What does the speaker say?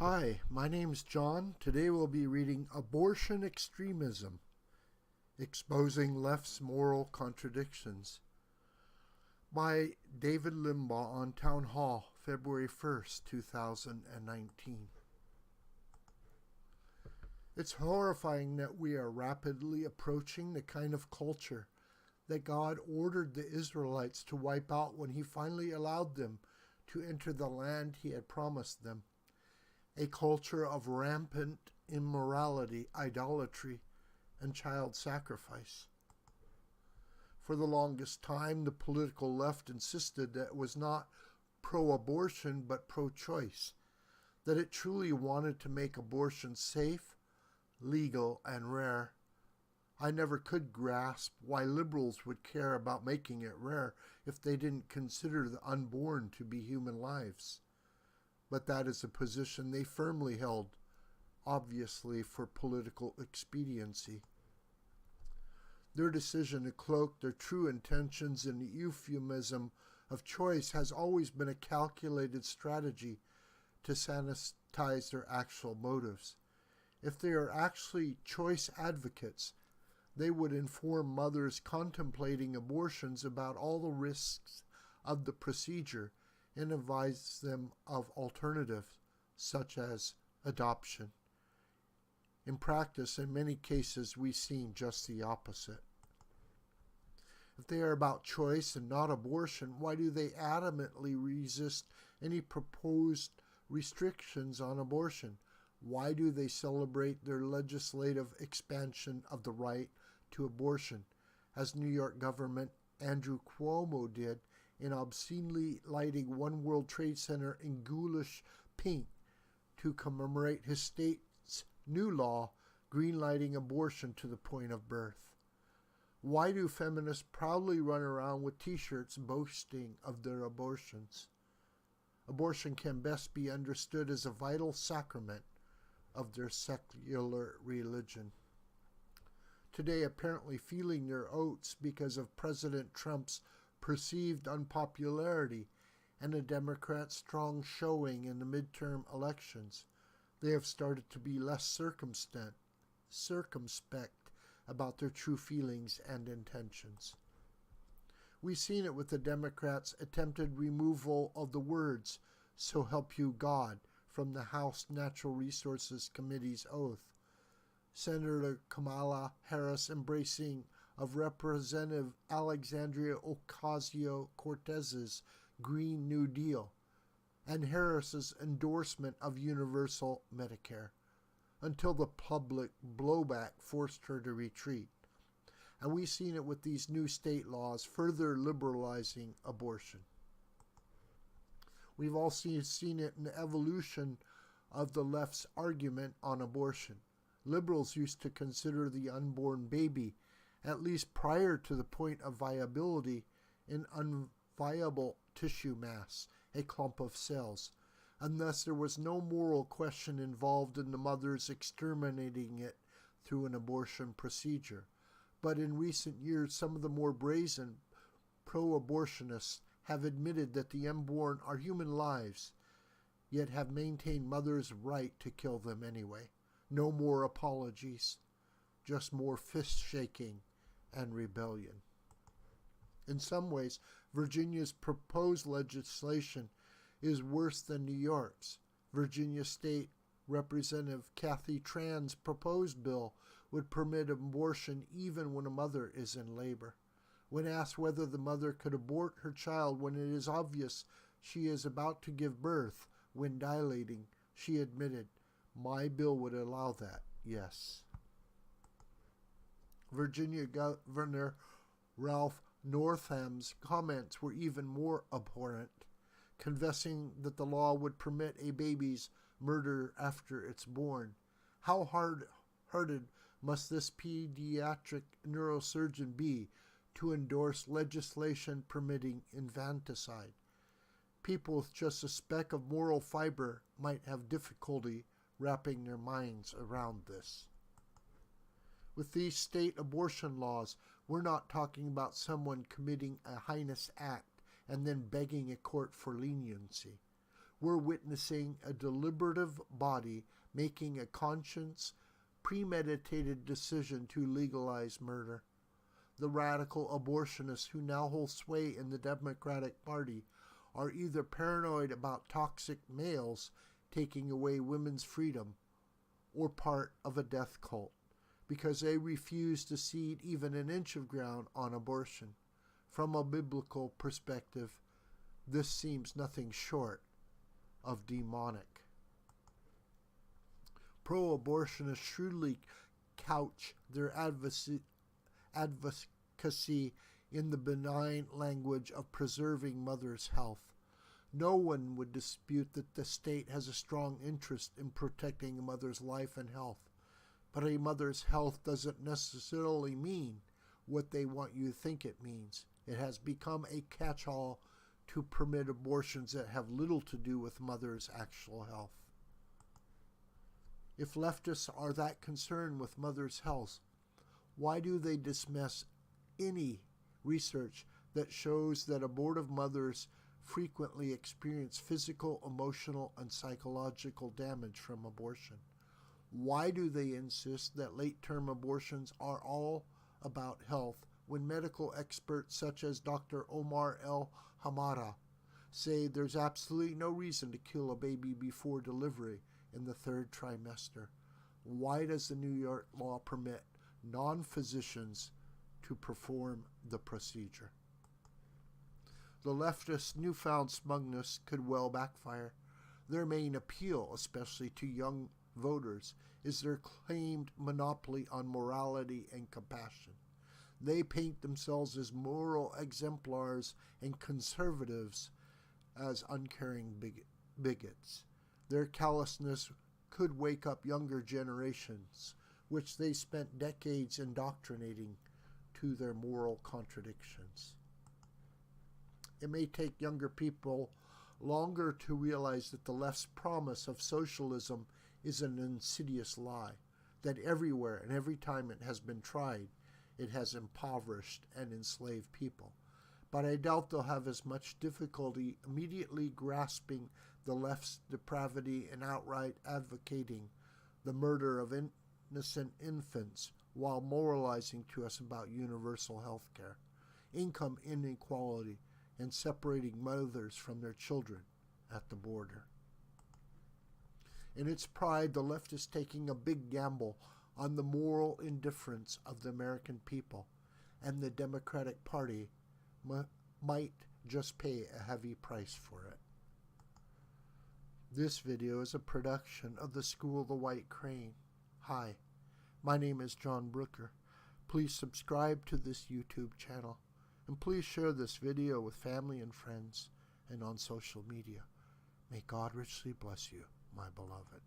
Hi, my name's John. Today we'll be reading Abortion Extremism, Exposing Left's Moral Contradictions by David Limbaugh on Townhall, February 1st, 2019. It's horrifying that we are rapidly approaching the kind of culture that God ordered the Israelites to wipe out when He finally allowed them to enter the land He had promised them. A culture of rampant immorality, idolatry, and child sacrifice. For the longest time, the political left insisted that it was not pro-abortion but pro-choice, that it truly wanted to make abortion safe, legal, and rare. I never could grasp why liberals would care about making it rare if they didn't consider the unborn to be human lives. But that is a position they firmly held, obviously for political expediency. Their decision to cloak their true intentions in the euphemism of choice has always been a calculated strategy to sanitize their actual motives. If they are actually choice advocates, they would inform mothers contemplating abortions about all the risks of the procedure and advise them of alternatives, such as adoption. In practice, in many cases, we've seen just the opposite. If they are about choice and not abortion, why do they adamantly resist any proposed restrictions on abortion? Why do they celebrate their legislative expansion of the right to abortion, as New York Governor Andrew Cuomo did in obscenely lighting One World Trade Center in ghoulish pink to commemorate his state's new law greenlighting abortion to the point of birth? Why do feminists proudly run around with t-shirts boasting of their abortions? Abortion can best be understood as a vital sacrament of their secular religion. Today, apparently feeling their oats because of President Trump's perceived unpopularity and a Democrats' strong showing in the midterm elections, they have started to be less circumspect about their true feelings and intentions. We've seen it with the Democrats' attempted removal of the words, "So help you God," from the House Natural Resources Committee's oath. Senator Kamala Harris embracing of Representative Alexandria Ocasio-Cortez's Green New Deal, and Harris's endorsement of universal Medicare, until the public blowback forced her to retreat. And we've seen it with these new state laws further liberalizing abortion. We've also seen it in the evolution of the left's argument on abortion. Liberals used to consider the unborn baby, at least prior to the point of viability, an unviable tissue mass, a clump of cells, and thus there was no moral question involved in the mother's exterminating it through an abortion procedure. But in recent years, some of the more brazen pro-abortionists have admitted that the unborn are human lives, yet have maintained mothers' right to kill them anyway. No more apologies, just more fist-shaking and rebellion. In some ways, Virginia's proposed legislation is worse than New York's. Virginia State Representative Kathy Tran's proposed bill would permit abortion even when a mother is in labor. When asked whether the mother could abort her child when it is obvious she is about to give birth when dilating, she admitted, "My bill would allow that, yes." Virginia Governor Ralph Northam's comments were even more abhorrent, confessing that the law would permit a baby's murder after it's born. How hard-hearted must this pediatric neurosurgeon be to endorse legislation permitting infanticide? People with just a speck of moral fiber might have difficulty wrapping their minds around this. With these state abortion laws, we're not talking about someone committing a heinous act and then begging a court for leniency. We're witnessing a deliberative body making a conscious, premeditated decision to legalize murder. The radical abortionists who now hold sway in the Democratic Party are either paranoid about toxic males taking away women's freedom or part of a death cult because they refuse to cede even an inch of ground on abortion. From a biblical perspective, this seems nothing short of demonic. Pro-abortionists shrewdly couch their advocacy in the benign language of preserving mother's health. No one would dispute that the state has a strong interest in protecting a mother's life and health, but a mother's health doesn't necessarily mean what they want you to think it means. It has become a catch-all to permit abortions that have little to do with mother's actual health. If leftists are that concerned with mother's health, why do they dismiss any research that shows that abortive mothers frequently experience physical, emotional, and psychological damage from abortion? Why do they insist that late-term abortions are all about health when medical experts such as Dr. Omar El-Hamada say there's absolutely no reason to kill a baby before delivery in the third trimester? Why does the New York law permit non-physicians to perform the procedure? The leftists' newfound smugness could well backfire. Their main appeal, especially to young voters, is their claimed monopoly on morality and compassion. They paint themselves as moral exemplars and conservatives as uncaring bigots. Their callousness could wake up younger generations, which they spent decades indoctrinating to their moral contradictions. It may take younger people longer to realize that the left's promise of socialism is an insidious lie, that everywhere and every time it has been tried, it has impoverished and enslaved people. But I doubt they'll have as much difficulty immediately grasping the left's depravity and outright advocating the murder of innocent infants while moralizing to us about universal health care, income inequality, and separating mothers from their children at the border. In its pride, the left is taking a big gamble on the moral indifference of the American people, and the Democratic Party might just pay a heavy price for it. This video is a production of the School of the White Crane. Hi, my name is John Brooker. Please subscribe to this YouTube channel, and please share this video with family and friends and on social media. May God richly bless you, my beloved.